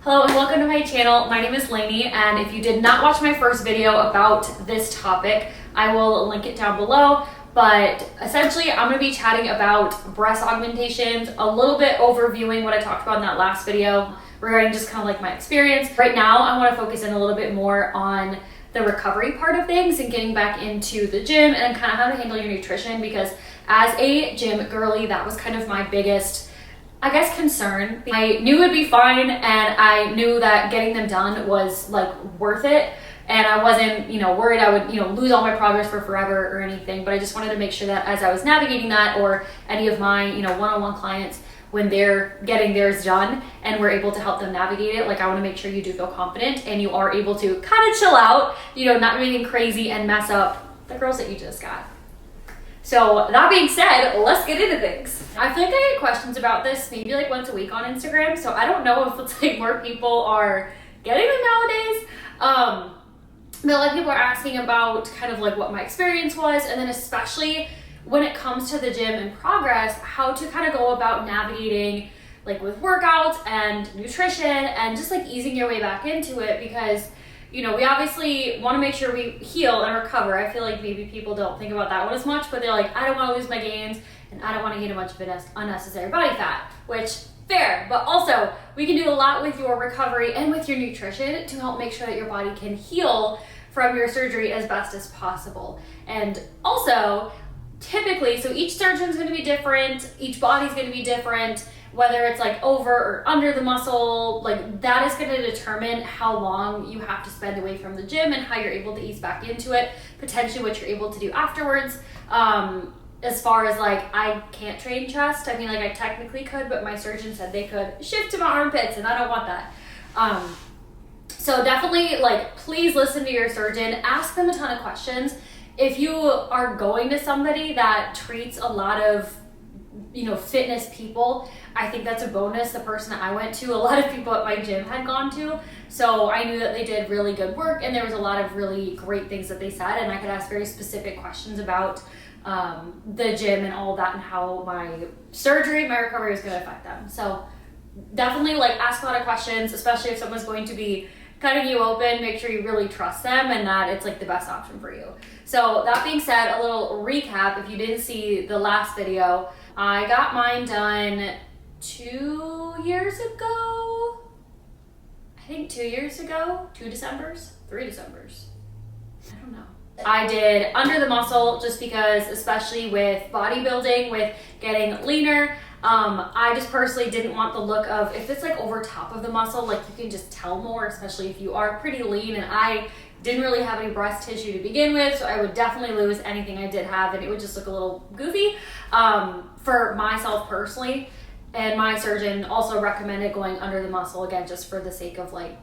Hello and welcome to my channel. My name is Lainey, and if you did not watch my first video about this topic, I will link it down below. But essentially, I'm going to be chatting about breast augmentations, a little bit overviewing what I talked about in that last video regarding just kind of like my experience. Right now, I want to focus in a little bit more on the recovery part of things and getting back into the gym and kind of how to handle your nutrition, because as a gym girly, that was kind of my biggest, I guess, concern. I knew it'd be fine, and I knew that getting them done was like worth it, and I wasn't, worried I would, lose all my progress for forever or anything. But I just wanted to make sure that as I was navigating that, or any of my, one-on-one clients, when they're getting theirs done and we're able to help them navigate it, like, I want to make sure you do feel confident and you are able to kind of chill out, not do anything crazy and mess up the girls that you just got. So that being said, let's get into things. I feel like I get questions about this maybe like once a week on Instagram, so I don't know if it's like more people are getting them nowadays. But a lot of people are asking about kind of like what my experience was, and then especially when it comes to the gym and progress, how to kind of go about navigating like with workouts and nutrition and just like easing your way back into it, because we obviously want to make sure we heal and recover. I feel like maybe people don't think about that one as much, but they're like, I don't want to lose my gains and I don't want to gain a bunch of unnecessary body fat, which fair, but also we can do a lot with your recovery and with your nutrition to help make sure that your body can heal from your surgery as best as possible. And also, typically, so each surgeon's going to be different, each body's going to be different, whether it's like over or under the muscle, like that is going to determine how long you have to spend away from the gym and how you're able to ease back into it, potentially what you're able to do afterwards. As far as like, I can't train chest. I mean, like I technically could, but my surgeon said they could shift to my armpits, and I don't want that. So definitely, like, please listen to your surgeon, ask them a ton of questions. If you are going to somebody that treats a lot of fitness people, I think that's a bonus. The person that I went to, a lot of people at my gym had gone to, so I knew that they did really good work, and there was a lot of really great things that they said, and I could ask very specific questions about the gym and all of that, and how my surgery, my recovery was going to affect them. So definitely, like, ask a lot of questions, especially if someone's going to be cutting you open. Make sure you really trust them and that it's like the best option for you. So that being said, a little recap. If you didn't see the last video, I got mine done 2 years ago. I think 2 years ago, 2 Decembers, 3 Decembers. I don't know. I did under the muscle just because, especially with bodybuilding, with getting leaner, I just personally didn't want the look of, if it's like over top of the muscle, like you can just tell more, especially if you are pretty lean, and I didn't really have any breast tissue to begin with, so I would definitely lose anything I did have, and it would just look a little goofy for myself personally. And my surgeon also recommended going under the muscle, again, just for the sake of like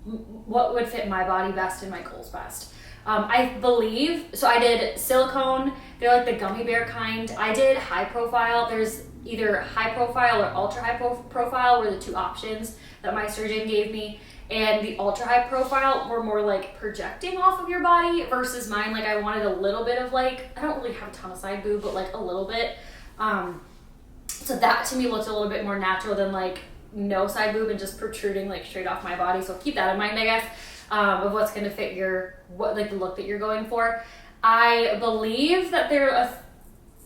what would fit my body best and my goals best. I believe, so I did silicone, they're like the gummy bear kind. I did high profile. There's either high profile or ultra high profile were the two options that my surgeon gave me. And the ultra high profile were more like projecting off of your body versus mine. Like, I wanted a little bit of like, I don't really have a ton of side boob, but like a little bit. So that to me looked a little bit more natural than like no side boob and just protruding like straight off my body. So keep that in mind, I guess, of what's going to fit the look that you're going for. I believe that they're a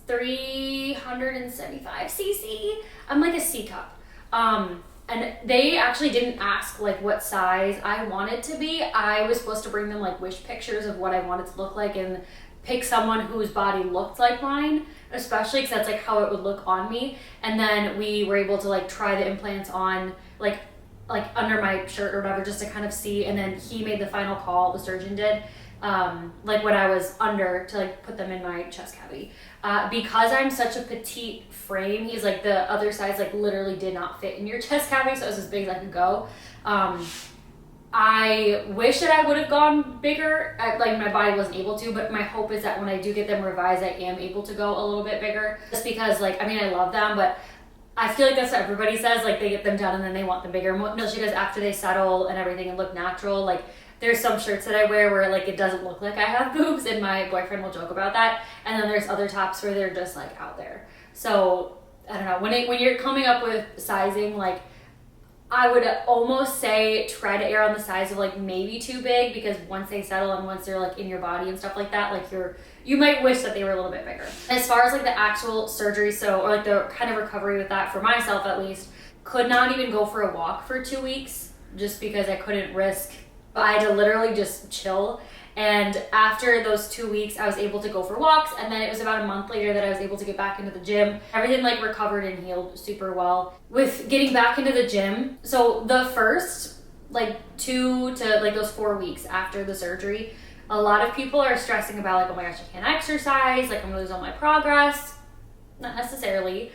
375 cc. I'm like a C cup. And they actually didn't ask like what size I wanted to be. I was supposed to bring them like wish pictures of what I wanted to look like and pick someone whose body looked like mine, especially because that's like how it would look on me. And then we were able to like try the implants on like under my shirt or whatever, just to kind of see. And then he made the final call, the surgeon did, like when I was under, to like put them in my chest cavity. Because I'm such a petite frame, he's like, the other size like literally did not fit in your chest cavity, so it was as big as I could go. I wish that I would have gone bigger, like my body wasn't able to, but my hope is that when I do get them revised, I am able to go a little bit bigger, just because like, I mean, I love them, but I feel like that's what everybody says, like they get them done and then they want them bigger, especially because after they settle and everything and look natural, like there's some shirts that I wear where like it doesn't look like I have boobs, and my boyfriend will joke about that, and then there's other tops where they're just like out there. So I don't know, when you're coming up with sizing, like I would almost say try to err on the size of like maybe too big, because once they settle and once they're like in your body and stuff like that, like you might wish that they were a little bit bigger. As far as like the actual surgery, or like the kind of recovery with that, for myself at least, could not even go for a walk for 2 weeks just because I couldn't risk. I had to literally just chill. And after those 2 weeks, I was able to go for walks. And then it was about a month later that I was able to get back into the gym. Everything like recovered and healed super well with getting back into the gym. So the first like 2 to like those 4 weeks after the surgery, a lot of people are stressing about like, oh my gosh, I can't exercise. Like I'm gonna lose all my progress. Not necessarily.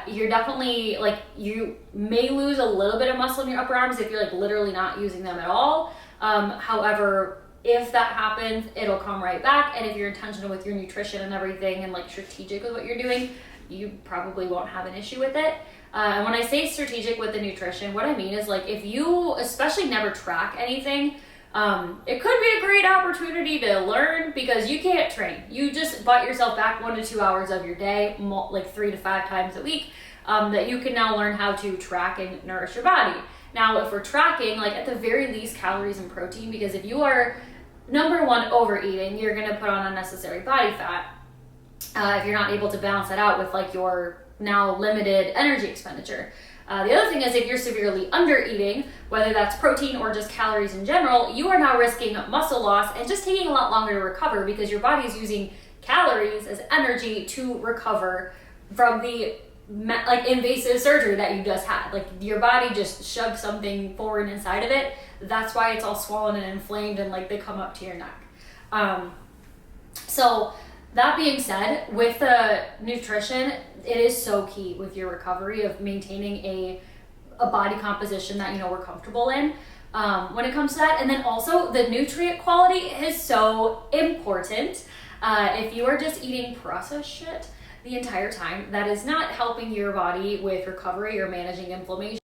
You're definitely like, you may lose a little bit of muscle in your upper arms if you're like literally not using them at all. However, if that happens, it'll come right back. And if you're intentional with your nutrition and everything and like strategic with what you're doing, you probably won't have an issue with it. And when I say strategic with the nutrition, what I mean is like, if you especially never track anything, it could be a great opportunity to learn, because you can't train. You just butt yourself back 1 to 2 hours of your day, like 3 to 5 times a week, that you can now learn how to track and nourish your body. Now, if we're tracking, like at the very least, calories and protein, because if you are, number one, overeating, you're going to put on unnecessary body fat. If you're not able to balance that out with like your now limited energy expenditure. The other thing is, if you're severely under eating, whether that's protein or just calories in general, you are now risking muscle loss and just taking a lot longer to recover, because your body is using calories as energy to recover from the like invasive surgery that you just had. Like your body just shoved something foreign inside of it. That's why it's all swollen and inflamed and like they come up to your neck. So that being said, with the nutrition, it is so key with your recovery of maintaining a body composition that, you know, we're comfortable in when it comes to that. And then also the nutrient quality is so important. If you are just eating processed shit the entire time, that is not helping your body with recovery or managing inflammation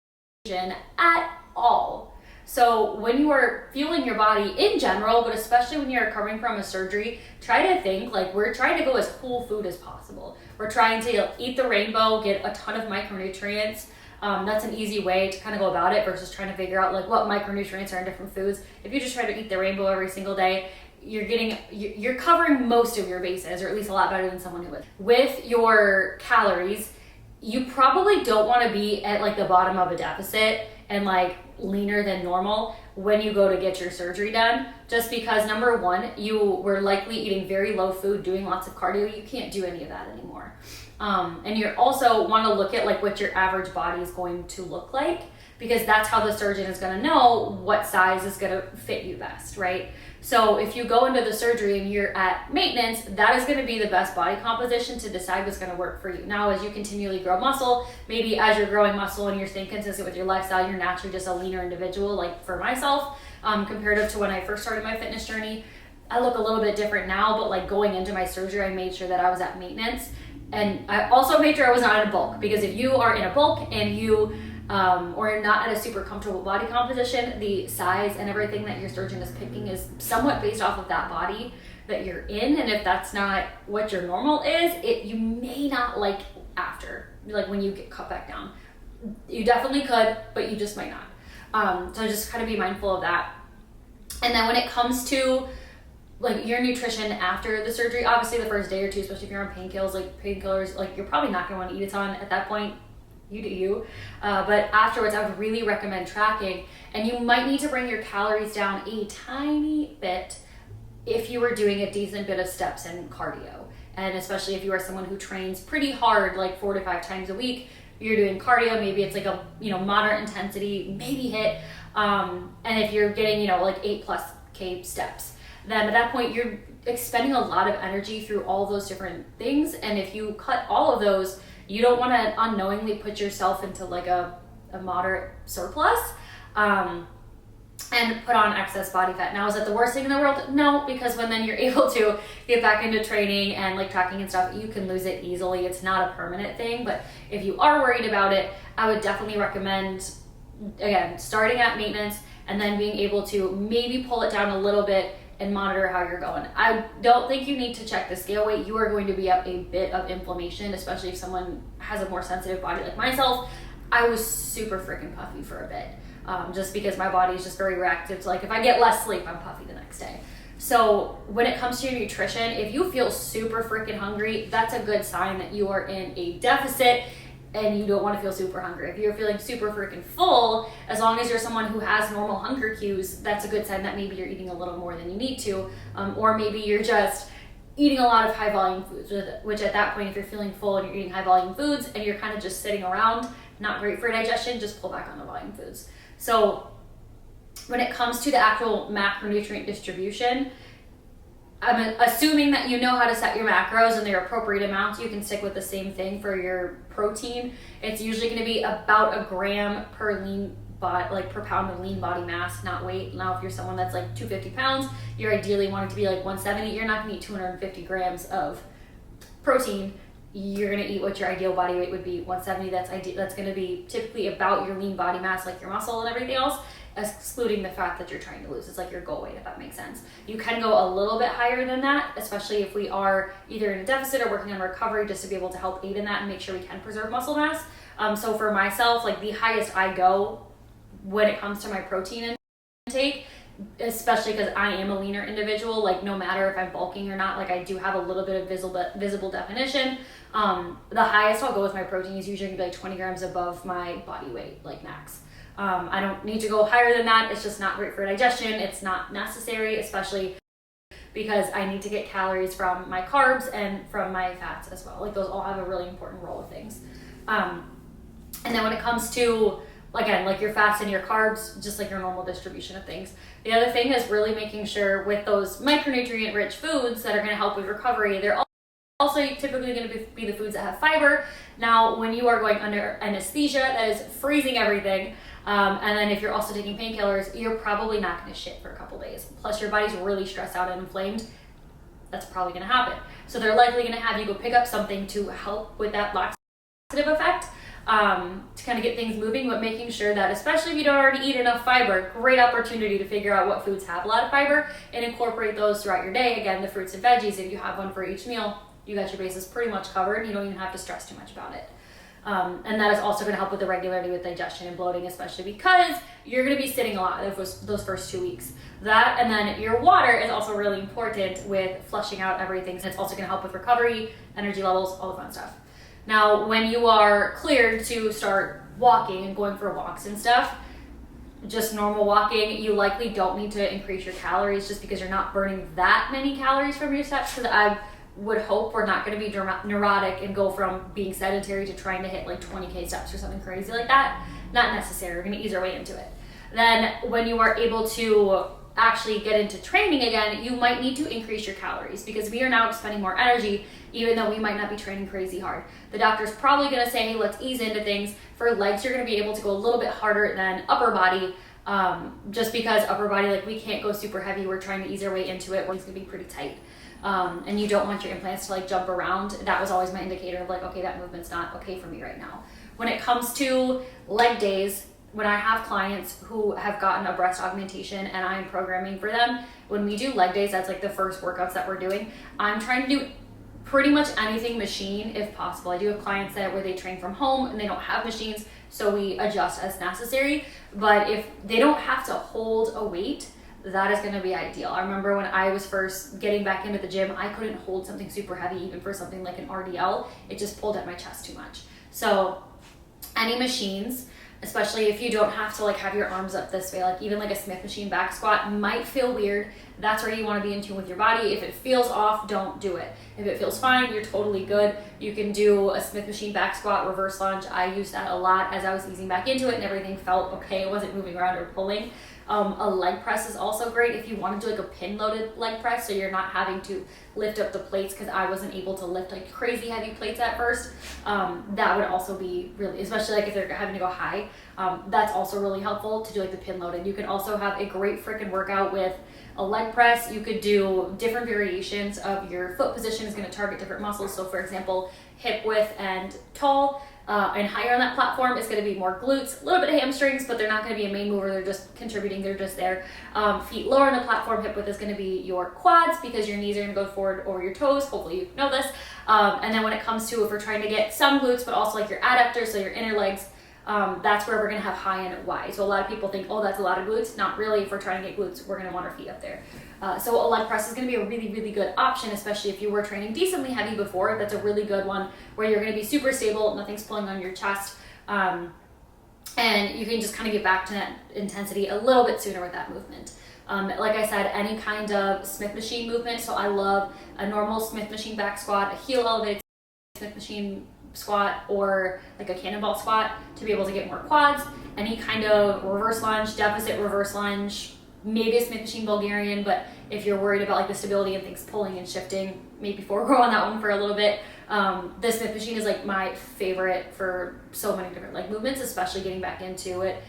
at all. So when you are fueling your body in general, but especially when you're recovering from a surgery, try to think like, we're trying to go as whole food as possible. We're trying to eat the rainbow, get a ton of micronutrients. That's an easy way to kind of go about it versus trying to figure out like what micronutrients are in different foods. If you just try to eat the rainbow every single day, you're covering most of your bases, or at least a lot better than someone who would. With your calories, you probably don't want to be at like the bottom of a deficit and like leaner than normal when you go to get your surgery done, just because number one, you were likely eating very low food, doing lots of cardio. You can't do any of that anymore. And you also want to look at like what your average body is going to look like, because that's how the surgeon is going to know what size is going to fit you best, right? So if you go into the surgery and you're at maintenance, that is going to be the best body composition to decide what's going to work for you. Now, as you continually grow muscle, maybe as you're growing muscle and you're staying consistent with your lifestyle, you're naturally just a leaner individual. Like for myself, comparative to when I first started my fitness journey, I look a little bit different now, but like going into my surgery, I made sure that I was at maintenance. And I also made sure I was not in a bulk, because if you are in a bulk and you or not at a super comfortable body composition, the size and everything that your surgeon is picking is somewhat based off of that body that you're in. And if that's not what your normal is, you may not like after, like when you get cut back down. You definitely could, but you just might not. So just kind of be mindful of that. And then when it comes to like your nutrition after the surgery, obviously the first day or two, especially if you're on painkillers, like you're probably not gonna want to eat a ton at that point. You do you. But afterwards, I would really recommend tracking, and you might need to bring your calories down a tiny bit if you were doing a decent bit of steps and cardio. And especially if you are someone who trains pretty hard, like 4 to 5 times a week, you're doing cardio, maybe it's like a moderate intensity, maybe hit. And if you're getting like 8+ K steps, then at that point you're expending a lot of energy through all those different things. And if you cut all of those, you don't want to unknowingly put yourself into like a moderate surplus and put on excess body fat. Now, is that the worst thing in the world? No, because when then you're able to get back into training and like tracking and stuff, you can lose it easily. It's not a permanent thing. But if you are worried about it, I would definitely recommend, again, starting at maintenance and then being able to maybe pull it down a little bit and monitor how you're going. I don't think you need to check the scale weight. You are going to be up a bit of inflammation, especially if someone has a more sensitive body like myself. I was super freaking puffy for a bit, just because my body is just very reactive to, like, if I get less sleep, I'm puffy the next day. So when it comes to your nutrition, if you feel super freaking hungry, that's a good sign that you are in a deficit and you don't want to feel super hungry. If you're feeling super freaking full, as long as you're someone who has normal hunger cues, that's a good sign that maybe you're eating a little more than you need to, or maybe you're just eating a lot of high volume foods, which at that point, if you're feeling full and you're eating high volume foods and you're kind of just sitting around, not great for digestion, just pull back on the volume foods. So when it comes to the actual macronutrient distribution, I'm assuming that you know how to set your macros and their appropriate amounts. You can stick with the same thing for your protein. It's usually going to be about a gram per per pound of lean body mass, not weight. Now, if you're someone that's like 250 pounds, you're ideally wanting to be like 170. You're not going to eat 250 grams of protein. You're going to eat what your ideal body weight would be, 170. That's going to be typically about your lean body mass, like your muscle and everything else, excluding the fat that you're trying to lose. It's like your goal weight, if that makes sense. You can go a little bit higher than that, especially if we are either in a deficit or working on recovery, just to be able to help aid in that and make sure we can preserve muscle mass. So for myself, like the highest I go when it comes to my protein intake, especially because I am a leaner individual, like no matter if I'm bulking or not, like I do have a little bit of visible definition. The highest I'll go with my protein is usually gonna be like 20 grams above my body weight, like max. I don't need to go higher than that. It's just not great for digestion. It's not necessary, especially because I need to get calories from my carbs and from my fats as well. Like those all have a really important role of things. And then when it comes to, again, like your fats and your carbs, just like your normal distribution of things. The other thing is really making sure with those micronutrient rich foods that are going to help with recovery, they're also typically going to be the foods that have fiber. Now, when you are going under anesthesia, that is freezing everything. And then if you're also taking painkillers, you're probably not going to shit for a couple days. Plus your body's really stressed out and inflamed. That's probably going to happen. So they're likely going to have you go pick up something to help with that laxative effect, to kind of get things moving, but making sure that, especially if you don't already eat enough fiber, great opportunity to figure out what foods have a lot of fiber and incorporate those throughout your day. Again, the fruits and veggies, if you have one for each meal, you got your bases pretty much covered. You don't even have to stress too much about it. And that is also going to help with the regularity with digestion and bloating, especially because you're going to be sitting a lot those first 2 weeks. That, and then your water is also really important with flushing out everything. So it's also going to help with recovery, energy levels, all the fun stuff. Now, when you are cleared to start walking and going for walks and stuff, just normal walking, you likely don't need to increase your calories just because you're not burning that many calories from your steps. Because I would hope we're not going to be neurotic and go from being sedentary to trying to hit like 20K steps or something crazy like that. Not necessary. We're going to ease our way into it. Then when you are able to actually get into training again, you might need to increase your calories because we are now expending more energy, even though we might not be training crazy hard. The doctor's probably going to say, hey, let's ease into things. For legs, you're going to be able to go a little bit harder than upper body, just because upper body, like we can't go super heavy. We're trying to ease our way into it. It's going to be pretty tight. And you don't want your implants to like jump around. That was always my indicator of like, okay, that movement's not okay for me right now. When it comes to leg days, when I have clients who have gotten a breast augmentation and I'm programming for them, when we do leg days, that's like the first workouts that we're doing. I'm trying to do pretty much anything machine if possible. I do have clients where they train from home and they don't have machines, so we adjust as necessary. But if they don't have to hold a weight, that is going to be ideal. I remember when I was first getting back into the gym, I couldn't hold something super heavy, even for something like an RDL. It just pulled at my chest too much. So any machines, especially if you don't have to like have your arms up this way, like even like a Smith machine back squat might feel weird. That's where you want to be in tune with your body. If it feels off, don't do it. If it feels fine, you're totally good. You can do a Smith machine back squat, reverse lunge. I used that a lot as I was easing back into it and everything felt okay. It wasn't moving around or pulling. A leg press is also great if you want to do like a pin loaded leg press, so you're not having to lift up the plates, because I wasn't able to lift like crazy heavy plates at first. That would also be really, especially like if they're having to go high, that's also really helpful to do like the pin loaded. You can also have a great freaking workout with a leg press. You could do different variations of your foot position is going to target different muscles. So for example, hip width and tall, and higher on that platform is going to be more glutes, a little bit of hamstrings, but they're not going to be a main mover. They're just contributing. They're just there. Feet lower on the platform, hip width is going to be your quads, because your knees are going to go forward over your toes. Hopefully you know this. And then when it comes to, if we're trying to get some glutes, but also like your adductors, so your inner legs, that's where we're gonna have high and Y. So a lot of people think, oh, that's a lot of glutes. Not really. If we're trying to get glutes, we're gonna want our feet up there. So a leg press is gonna be a really, really good option, especially if you were training decently heavy before. That's a really good one where you're gonna be super stable, nothing's pulling on your chest. And you can just kind of get back to that intensity a little bit sooner with that movement. Like I said, any kind of Smith machine movement. So I love a normal Smith machine back squat, a heel elevated Smith machine squat, or like a cannonball squat to be able to get more quads. Any kind of reverse lunge, deficit reverse lunge, maybe a Smith machine Bulgarian, but if you're worried about like the stability and things pulling and shifting, maybe forego on that one for a little bit. The Smith machine is like my favorite for so many different leg movements, especially getting back into it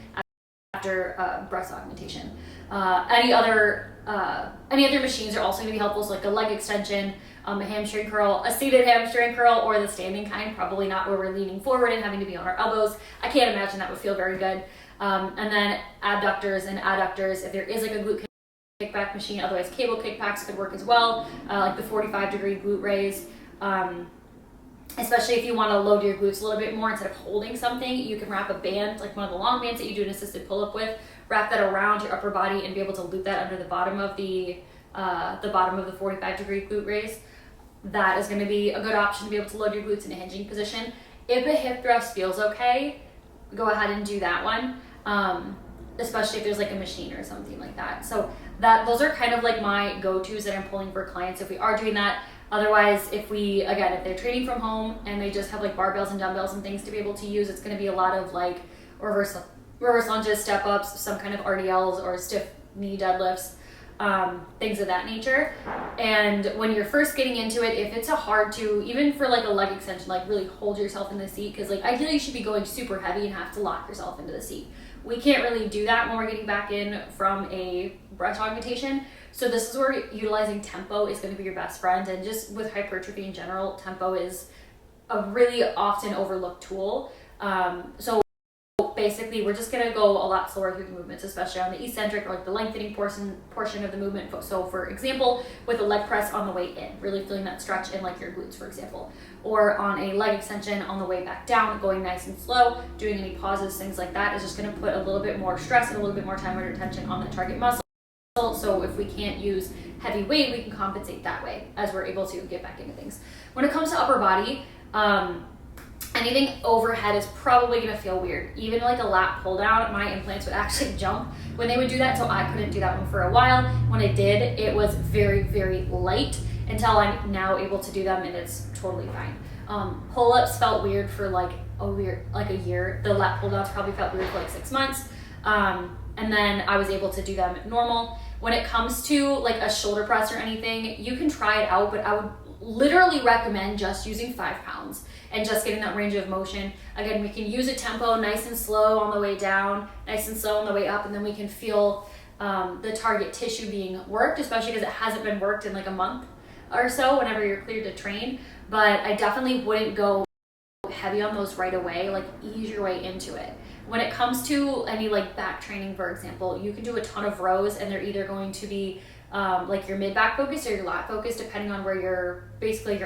after breast augmentation. Any other machines are also going to be helpful, so like a leg extension, a hamstring curl, a seated hamstring curl, or the standing kind, probably not where we're leaning forward and having to be on our elbows. I can't imagine that would feel very good. And then abductors and adductors, if there is like a glute kickback machine, otherwise cable kickbacks could work as well, like the 45-degree glute raise. Especially if you want to load your glutes a little bit more, instead of holding something, you can wrap a band, like one of the long bands that you do an assisted pull-up with, wrap that around your upper body and be able to loop that under the bottom of the 45-degree glute raise. That is going to be a good option to be able to load your glutes in a hinging position. If a hip thrust feels okay, go ahead and do that one, especially if there's like a machine or something like that. So those are kind of like my go-tos that I'm pulling for clients if we are doing that. Otherwise, if they're training from home and they just have like barbells and dumbbells and things to be able to use, it's going to be a lot of like reverse lunges, step ups, some kind of RDLs or stiff knee deadlifts, things of that nature. And when you're first getting into it, if it's even for like a leg extension, like really hold yourself in the seat, because like ideally you should be going super heavy and have to lock yourself into the seat. We can't really do that when we're getting back in from a breast augmentation. So this is where utilizing tempo is going to be your best friend. And just with hypertrophy in general, tempo is a really often overlooked tool. So basically, we're just going to go a lot slower through the movements, especially on the eccentric or like the lengthening portion of the movement. So for example, with a leg press on the way in, really feeling that stretch in like your glutes, for example, or on a leg extension on the way back down, going nice and slow, doing any pauses, things like that is just going to put a little bit more stress and a little bit more time under tension on the target muscle. So if we can't use heavy weight, we can compensate that way as we're able to get back into things. When it comes to upper body, anything overhead is probably going to feel weird. Even like a lat pull down, my implants would actually jump when they would do that, so I couldn't do that one for a while. When I did, it was very, very light until I'm now able to do them, and it's totally fine. Pull-ups felt weird for like a year. The lat pull downs probably felt weird for like 6 months. And then I was able to do them normal. When it comes to like a shoulder press or anything, you can try it out, but I would literally recommend just using 5 pounds and just getting that range of motion. Again, we can use a tempo nice and slow on the way down, nice and slow on the way up, and then we can feel the target tissue being worked, especially because it hasn't been worked in like a month or so whenever you're cleared to train. But I definitely wouldn't go heavy on those right away, like ease your way into it. When it comes to any like back training, for example, you can do a ton of rows and they're either going to be like your mid-back focus or your lat focus, depending on where your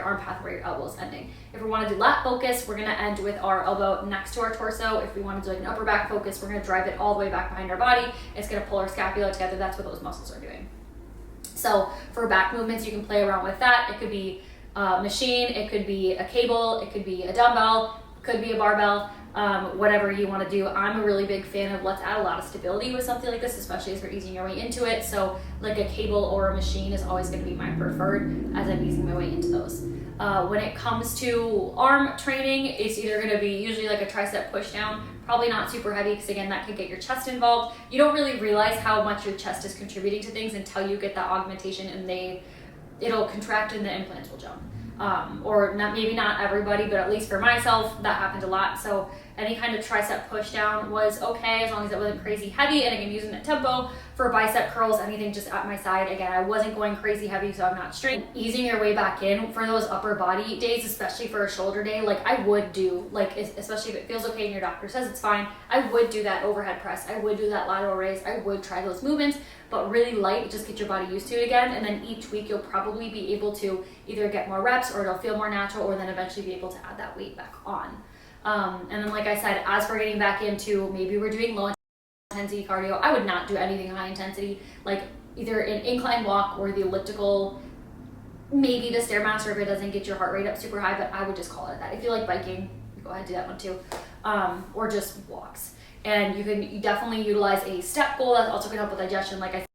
arm path, where your elbow is ending. If we want to do lat focus, we're going to end with our elbow next to our torso. If we want to do like an upper back focus, we're going to drive it all the way back behind our body. It's going to pull our scapula together. That's what those muscles are doing. So for back movements, you can play around with that. It could be a machine, it could be a cable, it could be a dumbbell, could be a barbell. Whatever you want to do. I'm a really big fan of let's add a lot of stability with something like this, especially as we're easing your way into it. So like a cable or a machine is always going to be my preferred as I'm easing my way into those. When it comes to arm training, it's either going to be usually like a tricep push down, probably not super heavy because again, that could get your chest involved. You don't really realize how much your chest is contributing to things until you get that augmentation and it'll contract and the implants will jump. Or maybe not everybody, but at least for myself, that happened a lot. So any kind of tricep push down was okay as long as it wasn't crazy heavy. And again, using that tempo for bicep curls, anything just at my side. Again, I wasn't going crazy heavy, so I'm not straight. Easing your way back in for those upper body days, especially for a shoulder day, like I would do, like especially if it feels okay and your doctor says it's fine, I would do that overhead press. I would do that lateral raise. I would try those movements, but really light, just get your body used to it again. And then each week you'll probably be able to either get more reps or it'll feel more natural, or then eventually be able to add that weight back on. And then, like I said, as we're getting back into, maybe we're doing low intensity cardio, I would not do anything high intensity, like either an incline walk or the elliptical, maybe the Stairmaster if it doesn't get your heart rate up super high, but I would just call it that. If you like biking, go ahead and do that one too. Or just walks. And you definitely utilize a step goal. That's also gonna help with digestion. Like I said,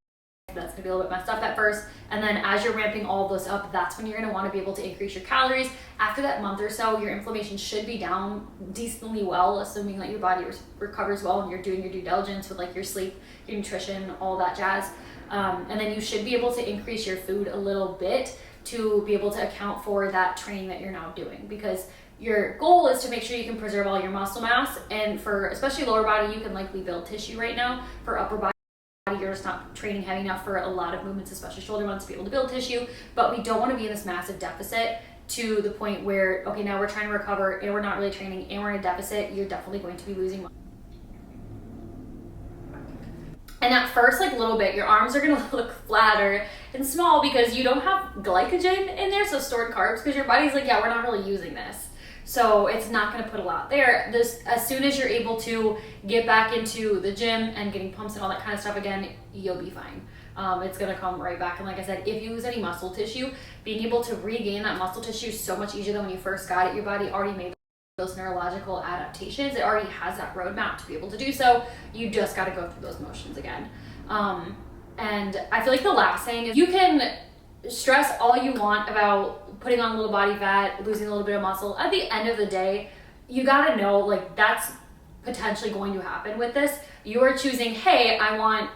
that's gonna be a little bit messed up at first. And then as you're ramping all of those up, that's when you're gonna wanna be able to increase your calories. After that month or so, your inflammation should be down decently well, assuming that your body recovers well and you're doing your due diligence with like your sleep, your nutrition, all that jazz. And then you should be able to increase your food a little bit to be able to account for that training that you're now doing, because your goal is to make sure you can preserve all your muscle mass. And for especially lower body, you can likely build tissue right now. For upper body, you're just not training heavy enough for a lot of movements, especially shoulder ones, to be able to build tissue. But we don't want to be in this massive deficit to the point where, okay, now we're trying to recover and we're not really training and we're in a deficit. You're definitely going to be losing muscle. And that first like little bit, your arms are gonna look flatter and small because you don't have glycogen in there, so stored carbs, because your body's like, yeah, we're not really using this. So it's not gonna put a lot there. As soon as you're able to get back into the gym and getting pumps and all that kind of stuff again, you'll be fine. It's gonna come right back. And like I said, if you lose any muscle tissue, being able to regain that muscle tissue is so much easier than when you first got it. Your body already made those neurological adaptations. It already has that roadmap to be able to do so. You just got to go through those motions again. And I feel like the last thing is, you can stress all you want about putting on a little body fat, losing a little bit of muscle. At the end of the day, you got to know, like, that's potentially going to happen with this. You are choosing, hey, I want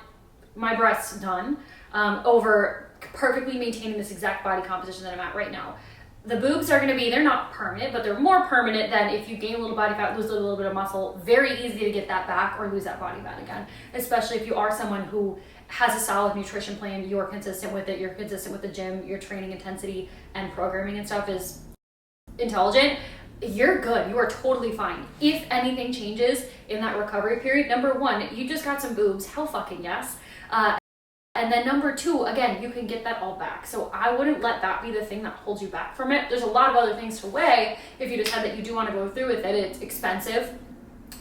my breasts done, over perfectly maintaining this exact body composition that I'm at right now. The boobs are gonna be, they're not permanent, but they're more permanent than if you gain a little body fat, lose a little bit of muscle. Very easy to get that back or lose that body fat again, especially if you are someone who has a solid nutrition plan, you're consistent with it, you're consistent with the gym, your training intensity and programming and stuff is intelligent. You're good, you are totally fine. If anything changes in that recovery period, number one, you just got some boobs, hell fucking yes. And then number two, again, you can get that all back. So I wouldn't let that be the thing that holds you back from it. There's a lot of other things to weigh if you decide that you do want to go through with it. It's expensive,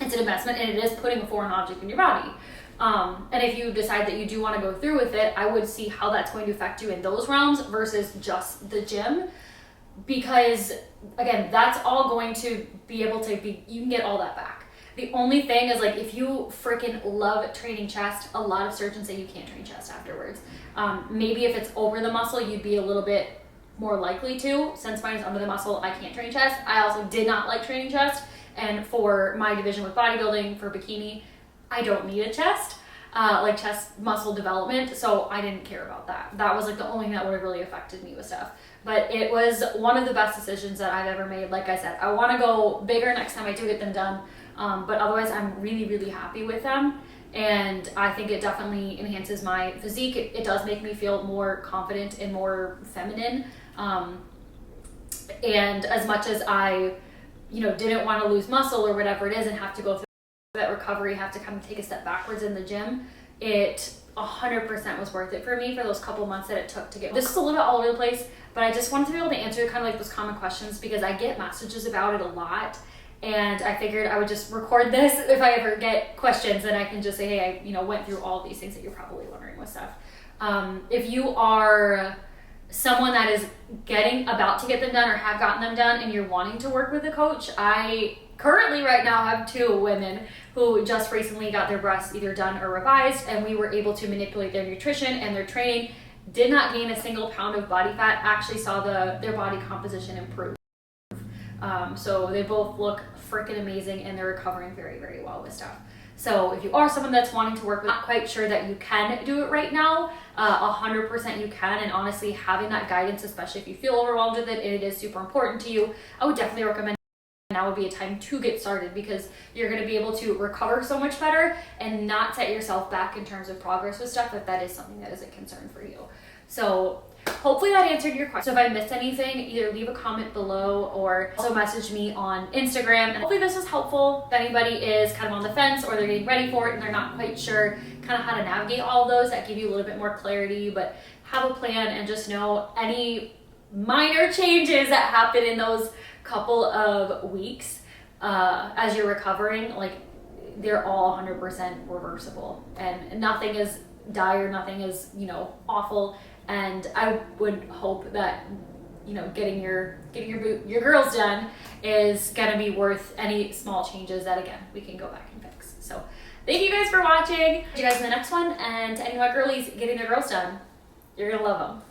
it's an investment, and it is putting a foreign object in your body. And if you decide that you do want to go through with it, I would see how that's going to affect you in those realms versus just the gym. Because again, that's all going to be able to be, you can get all that back. The only thing is, like, if you freaking love training chest, a lot of surgeons say you can't train chest afterwards. Maybe if it's over the muscle, you'd be a little bit more likely to. Since mine is under the muscle, I can't train chest. I also did not like training chest. And for my division with bodybuilding, for bikini, I don't need a chest, like chest muscle development. So I didn't care about that. That was like the only thing that would have really affected me with stuff. But it was one of the best decisions that I've ever made. Like I said, I want to go bigger next time I do get them done. But otherwise, I'm really, really happy with them. And I think it definitely enhances my physique. It does make me feel more confident and more feminine. And as much as I, didn't want to lose muscle or whatever it is and have to go through that recovery, have to kind of take a step backwards in the gym, it 100% was worth it for me for those couple months that it took to get. This is a little bit all over the place, but I just wanted to be able to answer kind of like those common questions because I get messages about it a lot. And I figured I would just record this if I ever get questions, and I can just say, hey, I went through all these things that you're probably wondering with stuff. If you are someone that is about to get them done or have gotten them done and you're wanting to work with a coach, I currently right now have 2 women who just recently got their breasts either done or revised, and we were able to manipulate their nutrition and their training, did not gain a single pound of body fat, actually saw their body composition improve. So they both look freaking amazing and they're recovering very, very well with stuff. So if you are someone that's wanting to work with, not quite sure that you can do it right now, 100% you can. And honestly, having that guidance, especially if you feel overwhelmed with it and it is super important to you, I would definitely recommend now would be a time to get started, because you're going to be able to recover so much better and not set yourself back in terms of progress with stuff if that is something that is a concern for you. So hopefully that answered your question. So if I missed anything, either leave a comment below or also message me on Instagram. And hopefully this was helpful if anybody is kind of on the fence or they're getting ready for it and they're not quite sure kind of how to navigate all of those. That give you a little bit more clarity, but have a plan and just know any minor changes that happen in those couple of weeks as you're recovering, like they're all 100% reversible, and nothing is dire, nothing is, you know, awful. And I would hope that, you know, getting your girls done is gonna be worth any small changes that, again, we can go back and fix. So thank you guys for watching. See you guys in the next one, and to any of my girlies getting their girls done, you're gonna love them.